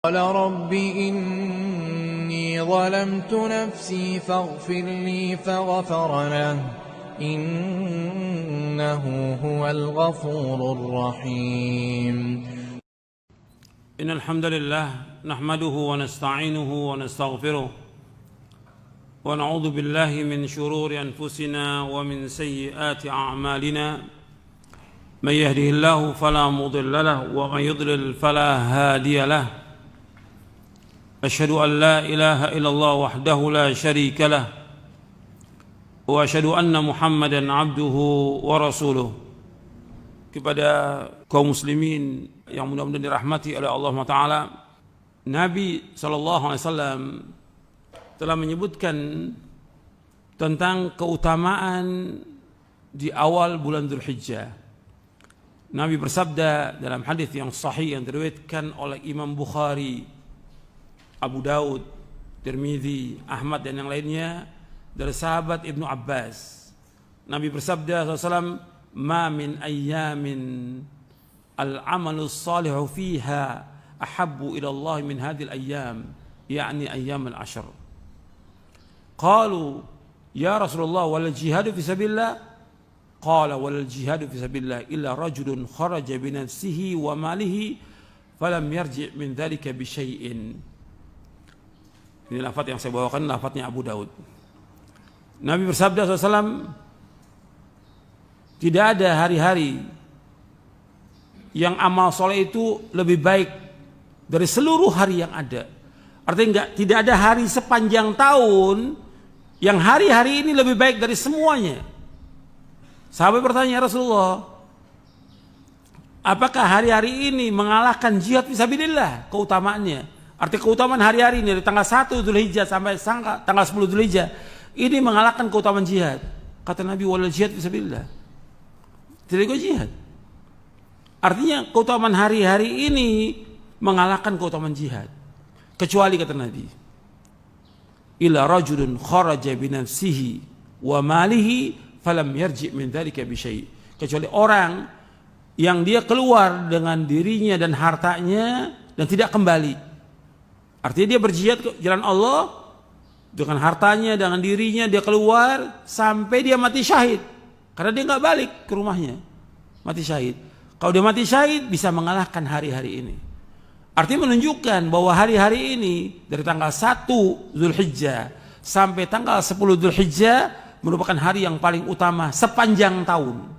قال رب إني ظلمت نفسي فاغفر لي فغفر له إنه هو الغفور الرحيم. إن الحمد لله نحمده ونستعينه ونستغفره ونعوذ بالله من شرور أنفسنا ومن سيئات أعمالنا من يهده الله فلا مضل له ومن يضلل فلا هادي له أشهد أن لا إله إلا الله وحده لا شريك له وأشهد أن محمدا عبده ورسوله. Kepada kaum muslimin yang mudah-mudahan dirahmati oleh Allah Ta'ala, Nabi SAW telah menyebutkan tentang keutamaan di awal bulan Dzulhijjah. Nabi bersabda dalam hadis yang sahih yang diriwayatkan oleh Imam Bukhari, Abu Daud, Tirmidzi, Ahmad dan yang lainnya dari sahabat Ibnu Abbas. Nabi bersabda SAW, "Ma min ayyamin al-amalu salihu fiha ahabbu ila Allah min hadhil ayyam, yakni ayyam al-ashr." Qalu, "Ya Rasulullah, wal jihadu fi sabilillah?" Qala, "Wal jihadu fi sabilillah illa rajulun kharaja bi nafsihi wa malihi falam yarji' min dhalika bi syai'in." Ini lafaz yang saya bawakan, lafaznya Abu Daud. Nabi bersabda SAW, tidak ada hari-hari yang amal soleh itu lebih baik dari seluruh hari yang ada. Artinya tidak ada hari sepanjang tahun yang hari-hari ini lebih baik dari semuanya. Sahabat bertanya, "Ya Rasulullah, apakah hari-hari ini mengalahkan jihad fisabilillah keutamaannya?" Artinya keutamaan hari-hari ini dari tanggal 1 Dzulhijjah sampai tanggal 10 Dzulhijjah ini mengalahkan keutamaan jihad. Kata Nabi, "Wal jihad fisabilillah." Tidak ikut jihad. Artinya keutamaan hari-hari ini mengalahkan keutamaan jihad. Kecuali kata Nabi, "Illa rajulun kharaja bi nafsihi wa malihi falam yarji' min dzalika bi syai'." Kecuali orang yang dia keluar dengan dirinya dan hartanya dan tidak kembali. Artinya dia berjihad ke jalan Allah dengan hartanya, dengan dirinya, dia keluar sampai dia mati syahid. Karena dia nggak balik ke rumahnya, mati syahid. Kalau dia mati syahid bisa mengalahkan hari-hari ini. Artinya menunjukkan bahwa hari-hari ini dari tanggal 1 Dzulhijjah sampai tanggal 10 Dzulhijjah merupakan hari yang paling utama sepanjang tahun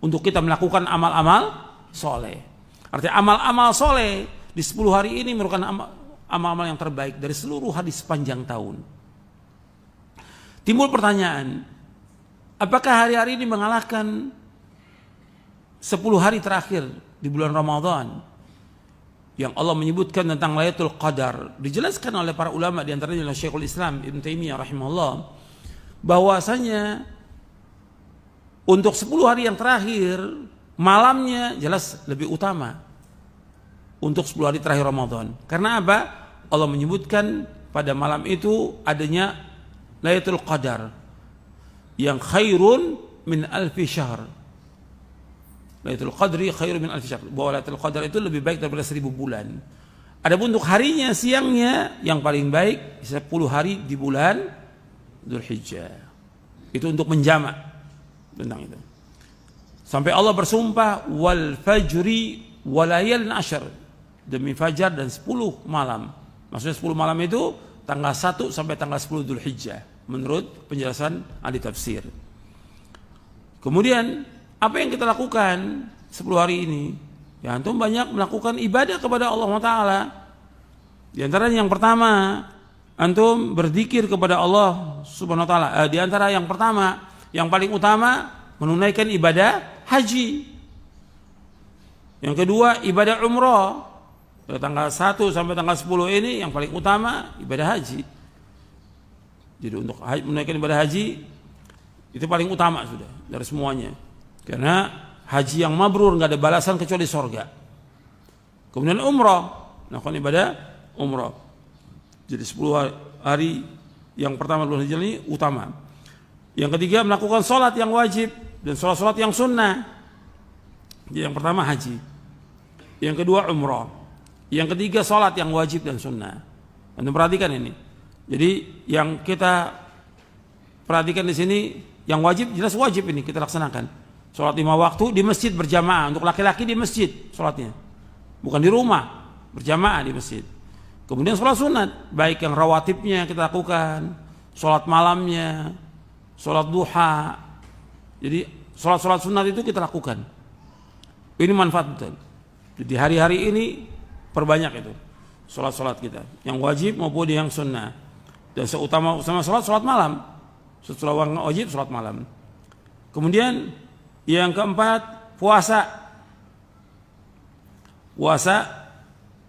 untuk kita melakukan amal-amal soleh. Artinya amal-amal soleh di 10 hari ini merupakan amal-amal yang terbaik dari seluruh hari sepanjang tahun. Timbul pertanyaan, apakah hari-hari ini mengalahkan 10 hari terakhir di bulan Ramadan yang Allah menyebutkan tentang Lailatul Qadar? Dijelaskan oleh para ulama, di antaranya oleh Syekhul Islam Ibnu Taimiyah rahimahullah, bahwasanya untuk 10 hari yang terakhir malamnya jelas lebih utama untuk 10 hari terakhir Ramadan. Karena apa? Allah menyebutkan pada malam itu adanya Lailatul Qadar yang khairun min alfi syahr. Lailatul Qadri khairun min alfi syahr. Bahwa Lailatul Qadar itu lebih baik daripada 1000 bulan. Adapun untuk harinya, siangnya yang paling baik 10 hari di bulan Dzulhijjah. Itu untuk menjamak tentang itu. Sampai Allah bersumpah, "Wal fajri walayalin asyr." Demi fajar dan 10 malam. Maksudnya 10 malam itu tanggal 1 sampai tanggal 10 Dzulhijjah menurut penjelasan ahli tafsir. Kemudian apa yang kita lakukan 10 hari ini? Ya, antum banyak melakukan ibadah kepada Allah Ta'ala. Di antaranya yang pertama, antum berzikir kepada Allah Subhanahu wa taala. Di antara yang pertama, yang paling utama menunaikan ibadah haji. Yang kedua, ibadah umrah. Dari tanggal 1 sampai tanggal 10 ini yang paling utama ibadah haji. Jadi untuk menunaikan ibadah haji itu paling utama sudah dari semuanya. Karena haji yang mabrur nggak ada balasan kecuali surga. Kemudian umrah, melakukan ibadah umrah. Jadi 10 hari yang pertama bulan Dzulhijjah ini utama. Yang ketiga, melakukan sholat yang wajib dan sholat-sholat yang sunnah. Jadi yang pertama haji. Yang kedua umrah. Yang ketiga sholat yang wajib dan sunnah. Anda perhatikan ini. Jadi yang kita perhatikan di sini, yang wajib jelas wajib ini kita laksanakan. Sholat 5 waktu di masjid berjamaah, untuk laki-laki di masjid sholatnya, bukan di rumah, berjamaah di masjid. Kemudian sholat sunat, baik yang rawatibnya kita lakukan, sholat malamnya, sholat duha. Jadi sholat sunat itu kita lakukan. Ini manfaat betul. Jadi hari-hari ini perbanyak itu sholat kita, yang wajib maupun yang sunnah. Dan seutama sholat malam. Setelah wajib sholat malam. Kemudian yang keempat, puasa.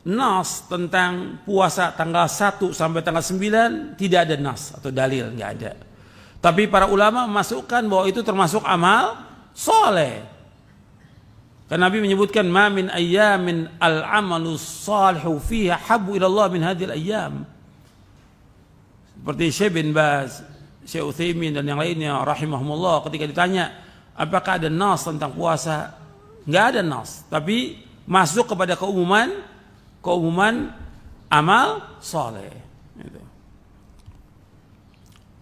Nas tentang puasa tanggal 1 sampai tanggal 9 tidak ada nas atau dalil, nggak ada. Tapi para ulama memasukkan bahwa itu termasuk amal soleh. Karena Nabi menyebutkan ma min ayyamin al-amalu salihu fiha habbu ila Allah min hadhil ayyam. Seperti Syekh bin Baz, Syekh Utsaimin dan yang lainnya rahimahumullah, ketika ditanya apakah ada nas tentang puasa, nggak ada nas, tapi masuk kepada keumuman amal soleh.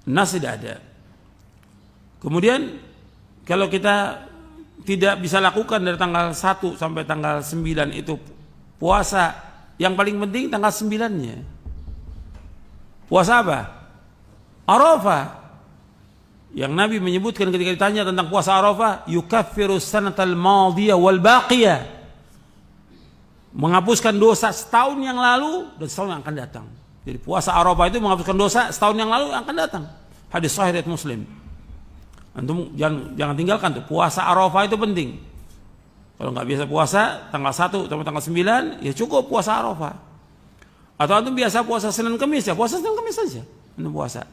Nas tidak ada. Kemudian kalau kita tidak bisa lakukan dari tanggal 1 sampai tanggal 9 itu puasa, yang paling penting tanggal 9-nya. Puasa apa? Arafah. Yang Nabi menyebutkan ketika ditanya tentang puasa Arafah, yukaffiru sanatal madiyah wal baqiyah. Menghapuskan dosa setahun yang lalu dan setahun yang akan datang. Jadi puasa Arafah itu menghapuskan dosa setahun yang lalu yang akan datang. Hadis sahih riwayat Muslim. Antum jangan tinggalkan tuh, puasa Arafah itu penting. Kalau nggak biasa puasa tanggal 1 sampai tanggal 9, ya cukup puasa Arafah. Atau antum biasa puasa Senin Kamis, ya puasa Senin Kamis saja antum puasa.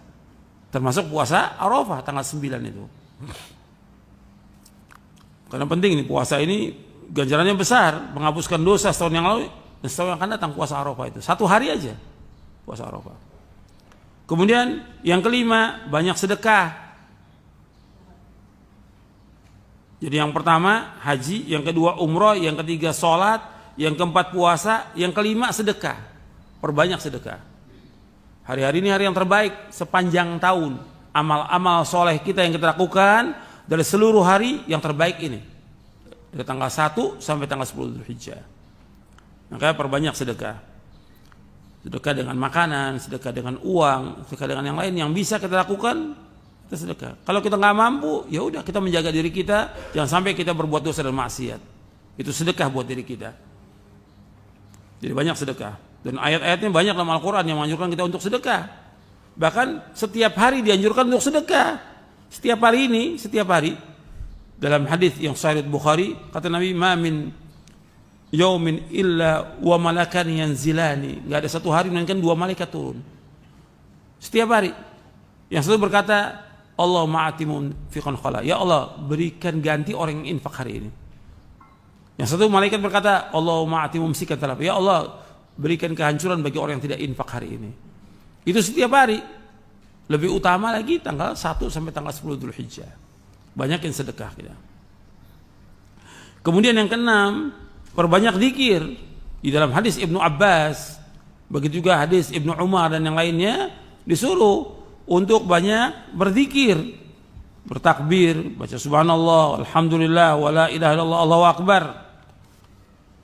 Termasuk puasa Arafah tanggal 9 itu. Karena penting ini puasa ini ganjarannya besar, menghapuskan dosa setahun yang lalu dan setahun yang akan datang. Puasa Arafah itu 1 hari aja puasa Arafah. Kemudian yang kelima, banyak sedekah. Jadi yang pertama haji, yang kedua umroh, yang ketiga sholat, yang keempat puasa, yang kelima sedekah. Perbanyak sedekah. Hari-hari ini hari yang terbaik sepanjang tahun. Amal-amal soleh kita yang kita lakukan dari seluruh hari yang terbaik ini. Dari tanggal 1 sampai tanggal 10 Dzulhijjah. Makanya perbanyak sedekah. Sedekah dengan makanan, sedekah dengan uang, sedekah dengan yang lain yang bisa kita lakukan, kita sedekah. Kalau kita nggak mampu, ya udah kita menjaga diri kita, jangan sampai kita berbuat dosa dan maksiat. Itu sedekah buat diri kita. Jadi banyak sedekah. Dan ayat-ayatnya banyak dalam Al-Quran yang menganjurkan kita untuk sedekah. Bahkan setiap hari dianjurkan untuk sedekah. Setiap hari. Dalam hadis yang sahih Bukhari, kata Nabi, ma min yaumin illa wa malakan yanzilani. Enggak ada satu hari melainkan 2 malaikat turun. Setiap hari. Yang satu berkata, Allahumma atimun fiqan khala. Ya Allah, berikan ganti orang yang infak hari ini. Yang satu malaikat berkata, Allahumma atimun sikan talab. Ya Allah, berikan kehancuran bagi orang yang tidak infak hari ini. Itu setiap hari. Lebih utama lagi tanggal 1 sampai tanggal 10 Dzulhijjah. Banyakin sedekah kita. Kemudian yang keenam, perbanyak zikir. Di dalam hadis Ibnu Abbas, begitu juga hadis Ibnu Umar dan yang lainnya, disuruh untuk banyak berzikir, bertakbir, baca subhanallah, alhamdulillah, wala ilaha illallah, Allahu akbar.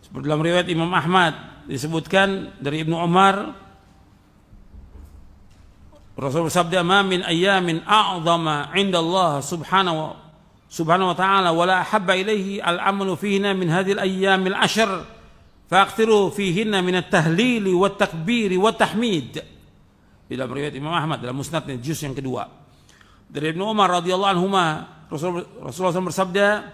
Seperti dalam riwayat Imam Ahmad disebutkan dari Ibnu Umar, Rasul bersabda, ma min ayyamin a'zama 'inda Allah subhanahu wa ta'ala wala ahabba ilaihi al-amalu fihinna min hadhihi al-ayyamil 'ashr fa'akthiru fihinna min at-tahlili wat-takbiri wat-tahmid. Dalam riwayat Imam Ahmad dalam musnadnya juz yang kedua. Dari Ibnu Umar radhiyallahu anhuma, Rasulullah SAW bersabda,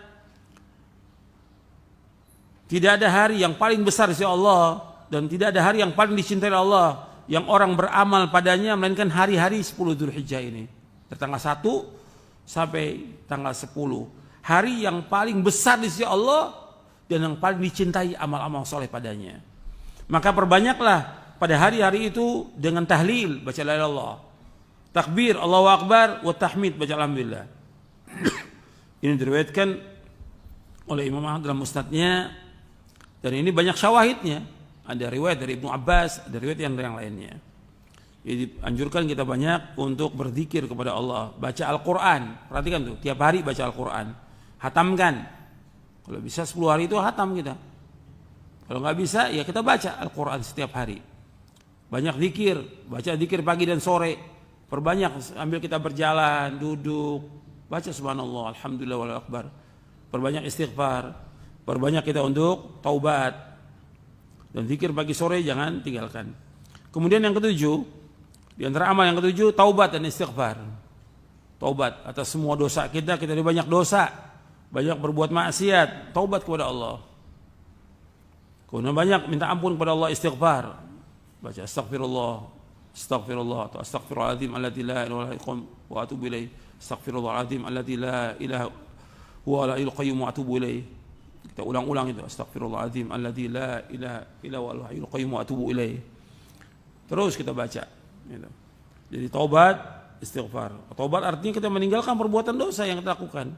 tidak ada hari yang paling besar di sisi Allah dan tidak ada hari yang paling dicintai Allah yang orang beramal padanya melainkan hari-hari 10 Dzulhijjah ini. Dari tanggal 1 sampai tanggal 10. Hari yang paling besar di sisi Allah dan yang paling dicintai amal-amal soleh padanya. Maka perbanyaklah pada hari-hari itu dengan tahlil, baca la ilaha illallah, takbir, Allahu akbar, wa tahmid, baca alhamdulillah. Ini diriwayatkan oleh Imam Ahmad dalam musnadnya, dan ini banyak syawahidnya. ada riwayat dari Ibnu Abbas, ada riwayat yang lainnya. Jadi anjurkan kita banyak untuk berzikir kepada Allah, baca Al-Quran. Perhatikan tuh, tiap hari baca Al-Quran, hatamkan. Kalau bisa 10 hari itu hatam kita. Kalau nggak bisa, ya kita baca Al-Quran setiap hari. Banyak zikir, baca zikir pagi dan sore. Perbanyak, ambil kita berjalan, duduk, baca subhanallah, alhamdulillah, wallahu akbar. Perbanyak istighfar, perbanyak kita untuk taubat. Dan zikir pagi sore jangan tinggalkan. Kemudian yang ketujuh, di antara amal yang ketujuh, taubat dan istighfar. Taubat atas semua dosa kita ada banyak dosa, banyak berbuat maksiat, taubat kepada Allah. Kemudian banyak minta ampun kepada Allah, istighfar. Baca astagfirullah, astagfirullah atau astagfirullahaladzim alladzi la ilaha illa huwa wa atubu ilaih. Astagfirullahaladzim alladzi la ilaha huwa la ilaha qayyum wa atubu ilaih. Kita ulang-ulang itu, astagfirullahaladzim alladzi la ilaha illa huwa la ilaha qayyum wa atubu ilaih. Terus kita baca gitu. Jadi taubat, istighfar. Taubat artinya kita meninggalkan perbuatan dosa yang kita lakukan.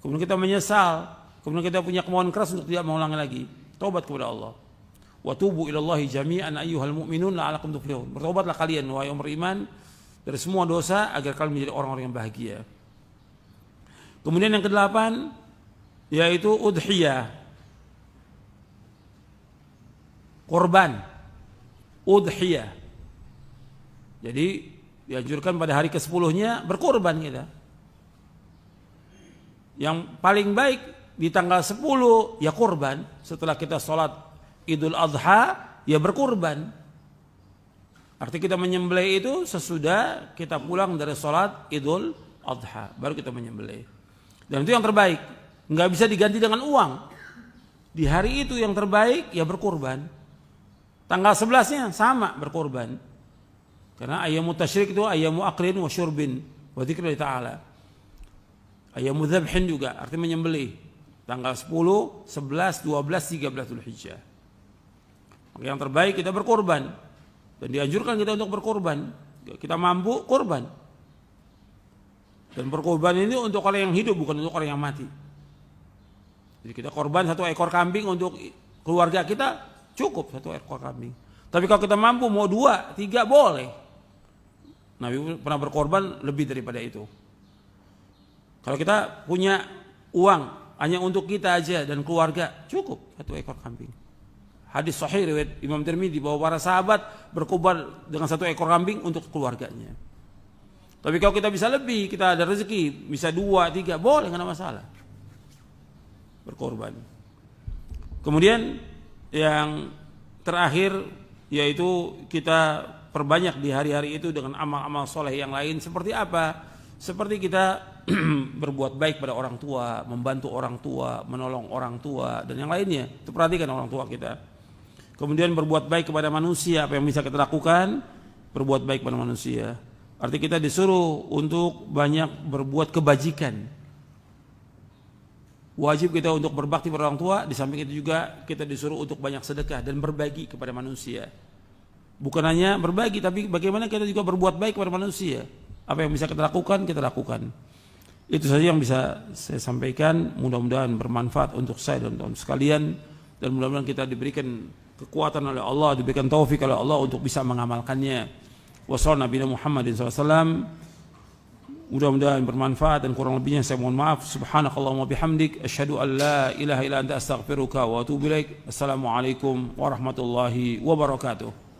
Kemudian kita menyesal, kemudian kita punya kemauan keras untuk tidak mengulangi lagi. Taubat kepada Allah. Wa tubu ilallahi jami'an ayyuhal mu'minun la'alakum tuflihun. Bertobatlah kalian wahai orang beriman dari semua dosa agar kalian menjadi orang-orang yang bahagia. Kemudian yang kedelapan yaitu udhiyah. Korban. Udhiyah. Jadi dianjurkan pada hari ke-10-nya berkorban kita. Yang paling baik di tanggal 10 ya korban. Setelah kita sholat Idul Adha ya berkorban. Arti kita menyembelih itu sesudah kita pulang dari sholat Idul Adha, baru kita menyembelih. Dan itu yang terbaik, nggak bisa diganti dengan uang. Di hari itu yang terbaik ya berkorban. Tanggal 11-nya sama berkorban. Karena ayyamu tasyrik itu ayyamu aklin wa syurbin wa dzikrillah ta'ala. Ayyamu dzabhin juga artinya menyembelih. Tanggal 10, 11, 12, 13 Dzulhijjah. Yang terbaik kita berkorban. Dan dianjurkan kita untuk berkorban. Kita mampu korban. Dan berkorban ini untuk orang yang hidup, bukan untuk orang yang mati. Jadi kita korban 1 ekor kambing untuk keluarga kita, cukup 1 ekor kambing. Tapi kalau kita mampu mau 2, 3 boleh. Nabi pernah berkorban lebih daripada itu. Kalau kita punya uang hanya untuk kita aja dan keluarga, cukup 1 ekor kambing. Hadis sahih riwayat Imam Tirmidzi bahwa para sahabat berkorban dengan 1 ekor kambing untuk keluarganya. Tapi kalau kita bisa lebih, kita ada rezeki, bisa 2, 3, boleh, nggak ada masalah. Berkorban. Kemudian yang terakhir yaitu kita perbanyak di hari-hari itu dengan amal-amal soleh yang lain. Seperti apa? Seperti kita berbuat baik pada orang tua, membantu orang tua, menolong orang tua, dan yang lainnya. Itu perhatikan orang tua kita. Kemudian berbuat baik kepada manusia, apa yang bisa kita lakukan? Berbuat baik kepada manusia. Artinya kita disuruh untuk banyak berbuat kebajikan. Wajib kita untuk berbakti pada orang tua, di samping itu juga kita disuruh untuk banyak sedekah dan berbagi kepada manusia. Bukan hanya berbagi, tapi bagaimana kita juga berbuat baik kepada manusia. Apa yang bisa kita lakukan, kita lakukan. Itu saja yang bisa saya sampaikan. Mudah-mudahan bermanfaat untuk saya dan teman-teman sekalian. Dan mudah-mudahan kita diberikan kekuatan oleh Allah, diberikan taufik oleh Allah untuk bisa mengamalkannya. Wassallallahu Nabi Muhammadin SAW. Mudah-mudahan bermanfaat dan kurang lebihnya saya mohon maaf. Subhanakallahumma bihamdik asyhadu an la ilaha illa anta astaghfiruka wa atubu ilaik. Assalamualaikum warahmatullahi wabarakatuh.